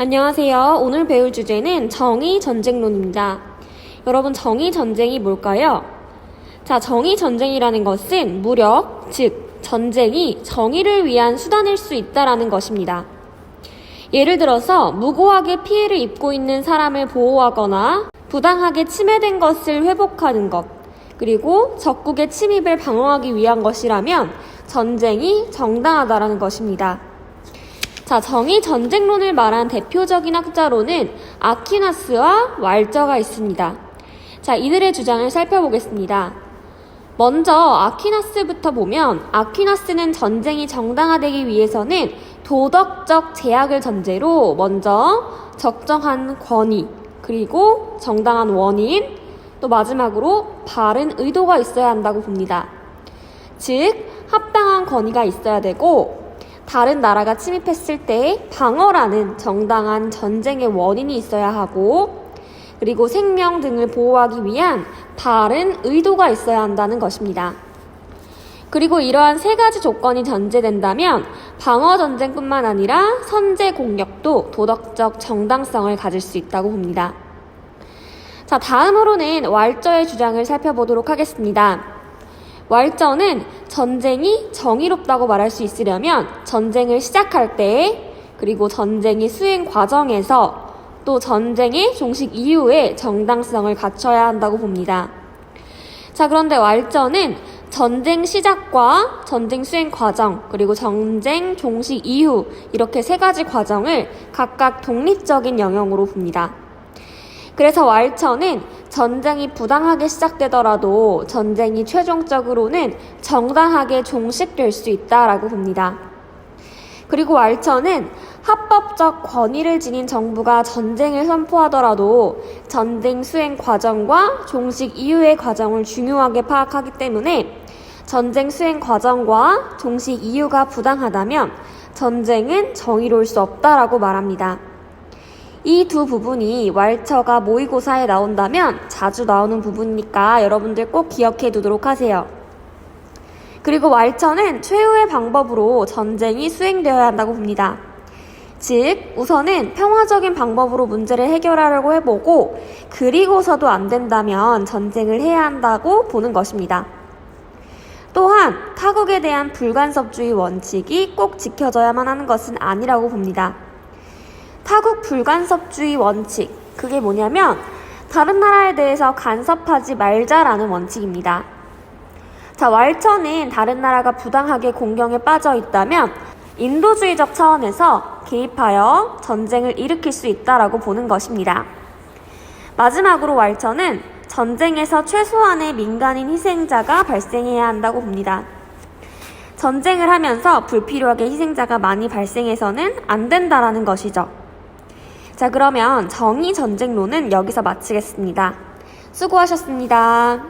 안녕하세요. 오늘 배울 주제는 정의전쟁론입니다. 여러분, 정의전쟁이 뭘까요? 자, 정의전쟁이라는 것은 무력, 즉 전쟁이 정의를 위한 수단일 수 있다라는 것입니다. 예를 들어서 무고하게 피해를 입고 있는 사람을 보호하거나 부당하게 침해된 것을 회복하는 것, 그리고 적국의 침입을 방어하기 위한 것이라면 전쟁이 정당하다라는 것입니다. 자, 정의전쟁론을 말한 대표적인 학자로는 아퀴나스와 왈저가 있습니다. 자, 이들의 주장을 살펴보겠습니다. 먼저 아퀴나스부터 보면, 아퀴나스는 전쟁이 정당화되기 위해서는 도덕적 제약을 전제로 먼저 적정한 권위, 그리고 정당한 원인, 또 마지막으로 바른 의도가 있어야 한다고 봅니다. 즉, 합당한 권위가 있어야 되고, 다른 나라가 침입했을 때 방어라는 정당한 전쟁의 원인이 있어야 하고, 그리고 생명 등을 보호하기 위한 바른 의도가 있어야 한다는 것입니다. 그리고 이러한 세 가지 조건이 전제된다면 방어 전쟁뿐만 아니라 선제 공격도 도덕적 정당성을 가질 수 있다고 봅니다. 자, 다음으로는 왈저의 주장을 살펴보도록 하겠습니다. 왈저는 전쟁이 정의롭다고 말할 수 있으려면 전쟁을 시작할 때, 그리고 전쟁의 수행 과정에서, 또 전쟁의 종식 이후에 정당성을 갖춰야 한다고 봅니다. 자, 그런데 왈저는 전쟁 시작과 전쟁 수행 과정, 그리고 전쟁 종식 이후, 이렇게 세 가지 과정을 각각 독립적인 영역으로 봅니다. 그래서 왈저는 전쟁이 부당하게 시작되더라도 전쟁이 최종적으로는 정당하게 종식될 수 있다라고 봅니다. 그리고 왈저는 합법적 권위를 지닌 정부가 전쟁을 선포하더라도 전쟁 수행 과정과 종식 이후의 과정을 중요하게 파악하기 때문에 전쟁 수행 과정과 종식 이후가 부당하다면 전쟁은 정의로울 수 없다라고 말합니다. 이 두 부분이 왈저가 모의고사에 나온다면 자주 나오는 부분이니까 여러분들 꼭 기억해 두도록 하세요. 그리고 왈저는 최후의 방법으로 전쟁이 수행되어야 한다고 봅니다. 즉, 우선은 평화적인 방법으로 문제를 해결하려고 해보고, 그리고서도 안 된다면 전쟁을 해야 한다고 보는 것입니다. 또한 타국에 대한 불간섭주의 원칙이 꼭 지켜져야만 하는 것은 아니라고 봅니다. 타국 불간섭주의 원칙, 그게 뭐냐면 다른 나라에 대해서 간섭하지 말자라는 원칙입니다. 자, 왈저는 다른 나라가 부당하게 공경에 빠져 있다면 인도주의적 차원에서 개입하여 전쟁을 일으킬 수 있다라고 보는 것입니다. 마지막으로 왈저는 전쟁에서 최소한의 민간인 희생자가 발생해야 한다고 봅니다. 전쟁을 하면서 불필요하게 희생자가 많이 발생해서는 안 된다라는 것이죠. 자, 그러면 정의전쟁론은 여기서 마치겠습니다. 수고하셨습니다.